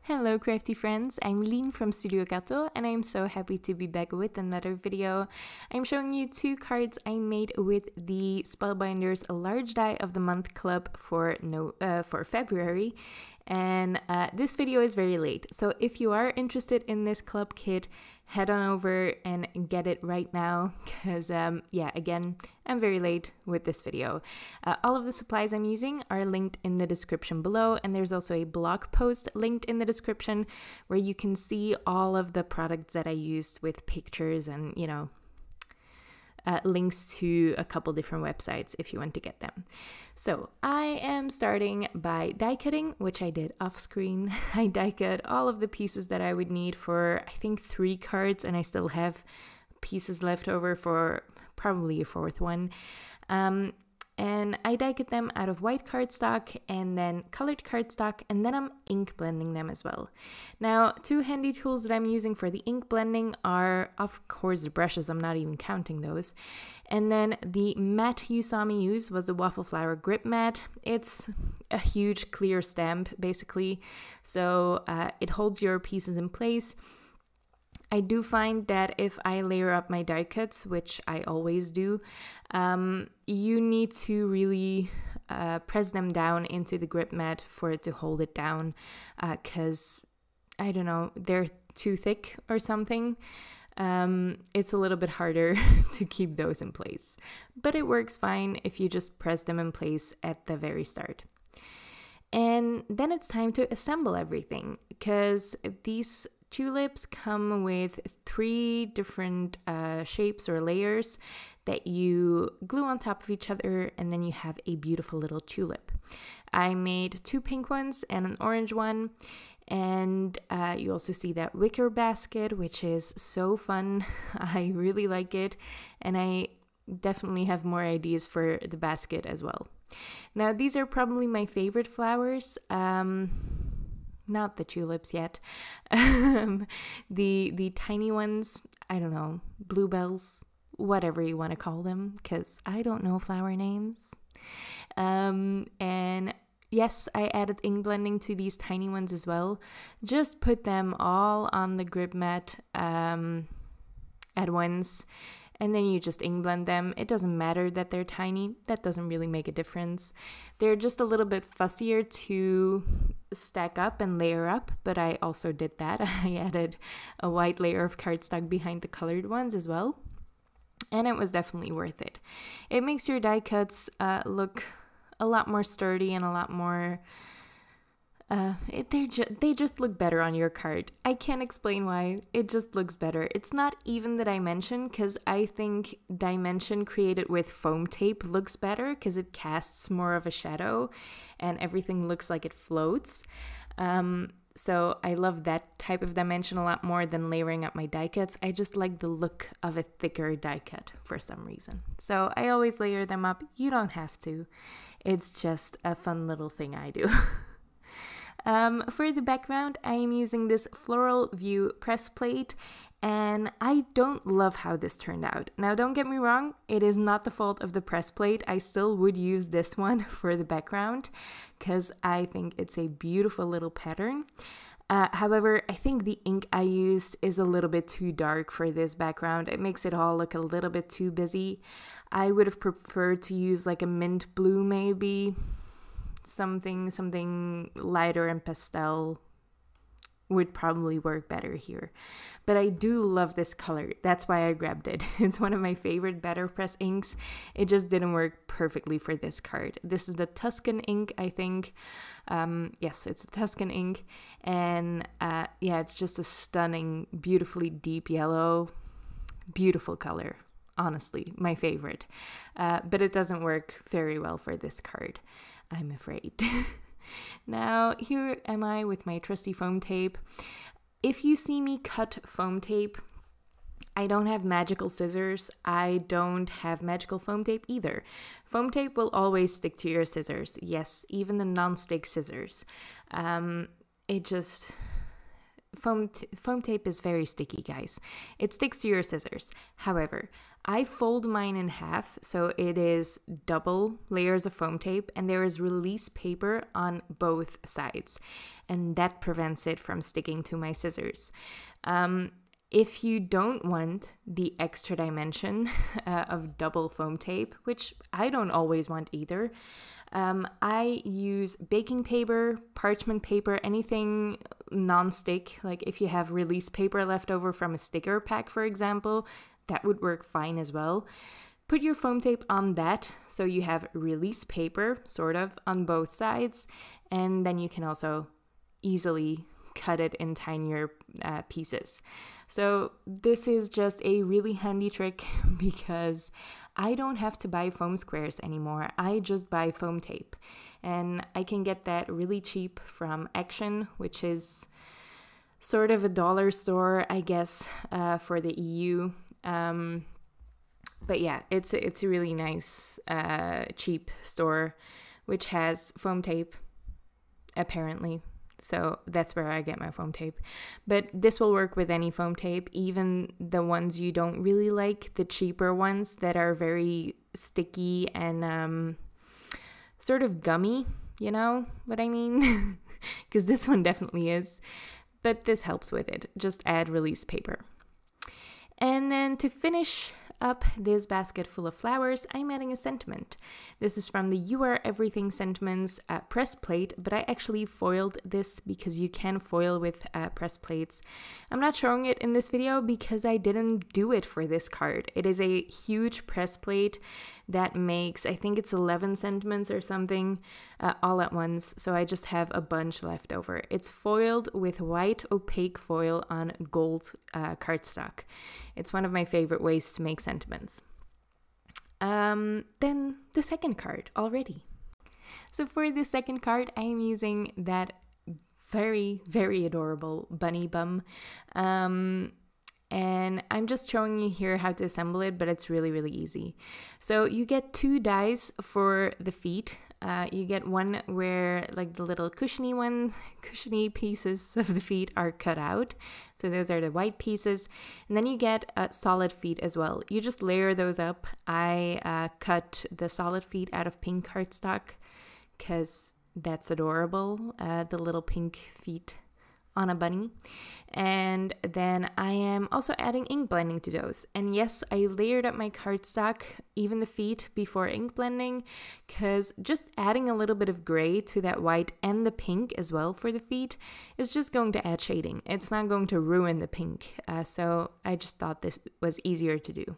Hello crafty friends, I'm Lien from Studio Gato and I'm so happy to be back with another video. I'm showing you two cards I made with the Spellbinders Large Die of the Month Club for February, and this video is very late, so if you are interested in this club kit, head on over and get it right now because again, I'm very late with this video. All of the supplies I'm using are linked in the description below, and there's also a blog post linked in the description where you can see all of the products that I used with pictures and, links to a couple different websites if you want to get them. So I am starting by die cutting, which I did off screen. I die cut all of the pieces that I would need for I think 3 cards, and I still have pieces left over for probably a 4th one. And I die cut them out of white cardstock and then colored cardstock, and then I'm ink blending them as well. Now, 2 handy tools that I'm using for the ink blending are, of course, the brushes. I'm not even counting those. And then the mat you saw me use was the Waffle Flower Grip Mat. It's a huge clear stamp, basically, so it holds your pieces in place. I do find that if I layer up my die cuts, which I always do, you need to really press them down into the grip mat for it to hold it down, because, I don't know, they're too thick or something. It's a little bit harder to keep those in place, but it works fine if you just press them in place at the very start. And then it's time to assemble everything, because these tulips come with 3 different shapes or layers that you glue on top of each other, and then you have a beautiful little tulip. I made 2 pink ones and an orange one, and you also see that wicker basket, which is so fun. I really like it, and I definitely have more ideas for the basket as well. Now, these are probably my favorite flowers. Not the tulips yet. The tiny ones, I don't know, bluebells, whatever you want to call them, because I don't know flower names. And yes, I added ink blending to these tiny ones as well. Just put them all on the grip mat at once, and then you just ink blend them. It doesn't matter that they're tiny. That doesn't really make a difference. They're just a little bit fussier to stack up and layer up, but I also did that. I added a white layer of cardstock behind the colored ones as well, and it was definitely worth it. It makes your die cuts look a lot more sturdy and a lot more they just look better on your card. I can't explain why, it just looks better. It's not even the dimension, because I think dimension created with foam tape looks better because it casts more of a shadow and everything looks like it floats. So I love that type of dimension a lot more than layering up my die cuts. I just like the look of a thicker die cut for some reason. So I always layer them up. You don't have to. It's just a fun little thing I do. For the background, I am using this Floral View press plate, and I don't love how this turned out. Now, don't get me wrong, it is not the fault of the press plate. I still would use this one for the background because I think it's a beautiful little pattern. However, I think the ink I used is a little bit too dark for this background. It makes it all look a little bit too busy. I would have preferred to use like a mint blue maybe. Something lighter and pastel would probably work better here. But I do love this color. That's why I grabbed it. It's one of my favorite BetterPress inks. It just didn't work perfectly for this card. This is the Tuscan ink, I think. Yes, it's a Tuscan ink. And yeah, it's just a stunning, beautifully deep yellow. Beautiful color. Honestly, my favorite. But it doesn't work very well for this card, I'm afraid. Now, here am I with my trusty foam tape. If you see me cut foam tape, I don't have magical scissors. I don't have magical foam tape either. Foam tape will always stick to your scissors. Yes, even the non-stick scissors. foam tape is very sticky, guys. It sticks to your scissors. However, I fold mine in half, so it is double layers of foam tape, and there is release paper on both sides, and that prevents it from sticking to my scissors. If you don't want the extra dimension of double foam tape, which I don't always want either, I use baking paper, parchment paper, anything non-stick. Like if you have release paper left over from a sticker pack, for example, that would work fine as well. Put your foam tape on that so you have release paper, sort of, on both sides, and then you can also easily cut it in tinier pieces. So this is just a really handy trick because I don't have to buy foam squares anymore. I just buy foam tape, and I can get that really cheap from Action, which is sort of a dollar store, I guess, for the EU. But yeah, it's a really nice cheap store which has foam tape, apparently. So that's where I get my foam tape. But this will work with any foam tape, even the ones you don't really like, the cheaper ones that are very sticky and sort of gummy, you know what I mean? Because this one definitely is. But this helps with it. Just add release paper. And then to finish up this basket full of flowers, I'm adding a sentiment. This is from the You Are Everything Sentiments press plate, but I actually foiled this because you can foil with press plates. I'm not showing it in this video because I didn't do it for this card. It is a huge press plate that makes, I think it's 11 sentiments or something, all at once, so I just have a bunch left over. It's foiled with white opaque foil on gold cardstock. It's one of my favorite ways to make sentiments. Then the second card already. So for the second card, I am using that very, very adorable bunny bum. And I'm just showing you here how to assemble it, but it's really, really easy. So you get 2 dies for the feet. You get one where like the little cushiony pieces of the feet are cut out. So those are the white pieces. And then you get solid feet as well. You just layer those up. I cut the solid feet out of pink cardstock because that's adorable. The little pink feet on a bunny. And then I am also adding ink blending to those. And yes, I layered up my cardstock, even the feet, before ink blending, because just adding a little bit of gray to that white and the pink as well for the feet is just going to add shading. It's not going to ruin the pink. So I just thought this was easier to do.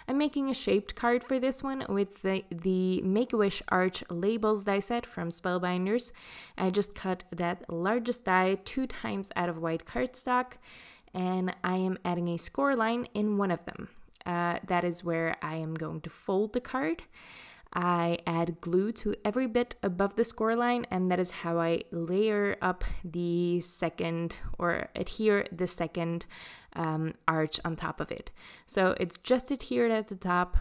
I'm making a shaped card for this one with the Make-A-Wish Arch Labels die set from Spellbinders. I just cut that largest die 2 times out of white cardstock, and I am adding a score line in one of them. That is where I am going to fold the card. I add glue to every bit above the score line, and that is how I layer up the second, or adhere the second arch on top of it. So it's just adhered at the top,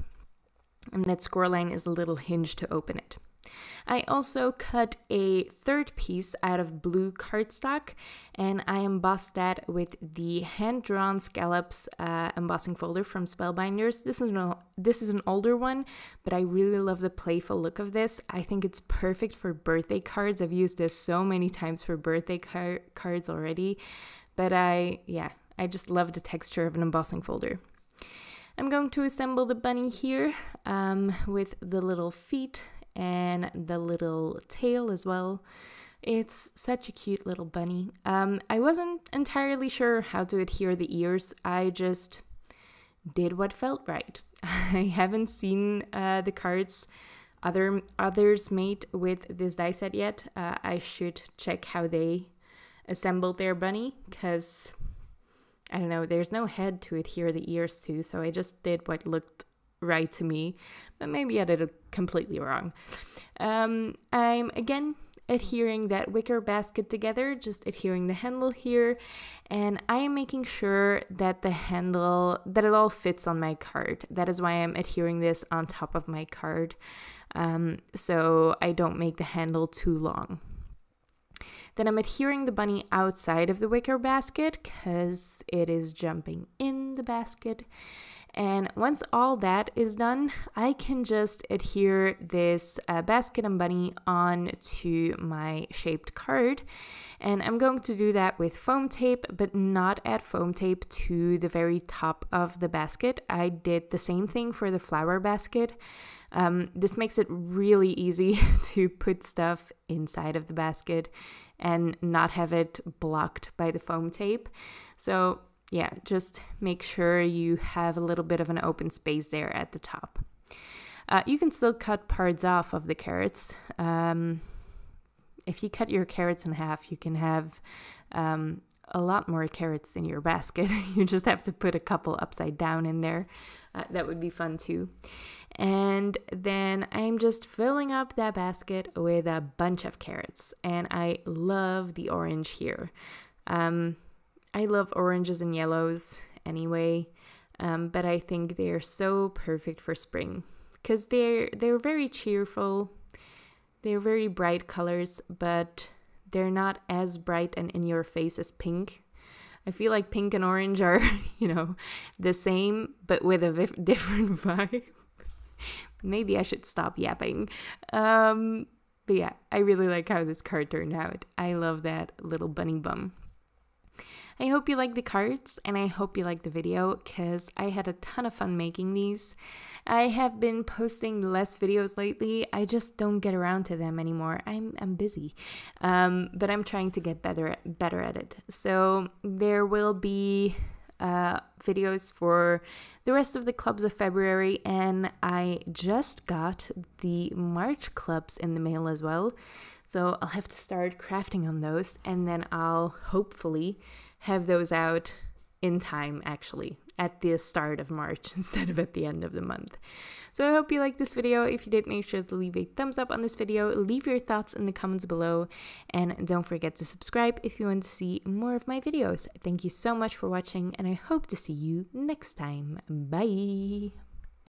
and that score line is a little hinge to open it. I also cut a third piece out of blue cardstock, and I embossed that with the hand-drawn scallops embossing folder from Spellbinders. This is an older one, but I really love the playful look of this. I think it's perfect for birthday cards. I've used this so many times for birthday cards already, but I just love the texture of an embossing folder. I'm going to assemble the bunny here with the little feet and the little tail as well. It's such a cute little bunny. I wasn't entirely sure how to adhere the ears. I just did what felt right. I haven't seen the cards others made with this die set yet. I should check how they assembled their bunny, because I don't know, there's no head to adhere the ears to, so I just did what looked right to me, but maybe I did it completely wrong. I'm again adhering that wicker basket together, just adhering the handle here, and I am making sure that the handle, that it all fits on my card. That is why I'm adhering this on top of my card, so I don't make the handle too long. Then I'm adhering the bunny outside of the wicker basket because it is jumping in the basket. And once all that is done, I can just adhere this basket and bunny onto my shaped card. And I'm going to do that with foam tape, but not add foam tape to the very top of the basket. I did the same thing for the flower basket. This makes it really easy to put stuff inside of the basket and not have it blocked by the foam tape. So yeah, just make sure you have a little bit of an open space there at the top. You can still cut parts off of the carrots. If you cut your carrots in half, you can have a lot more carrots in your basket. You just have to put a couple upside down in there. That would be fun too. And then I'm just filling up that basket with a bunch of carrots. And I love the orange here. I love oranges and yellows anyway, but I think they are so perfect for spring because they're very cheerful. They're very bright colors, but they're not as bright and in your face as pink. I feel like pink and orange are, the same, but with a different vibe. Maybe I should stop yapping. But yeah, I really like how this card turned out. I love that little bunny bum. I hope you like the cards and I hope you like the video because I had a ton of fun making these. I have been posting less videos lately. I just don't get around to them anymore. I'm busy, but I'm trying to get better at it. So there will be videos for the rest of the clubs of February, and I just got the March clubs in the mail as well. So I'll have to start crafting on those, and then I'll hopefully have those out in time, actually, at the start of March instead of at the end of the month. So I hope you liked this video. If you did, make sure to leave a thumbs up on this video, leave your thoughts in the comments below, and don't forget to subscribe if you want to see more of my videos. Thank you so much for watching, and I hope to see you next time. Bye!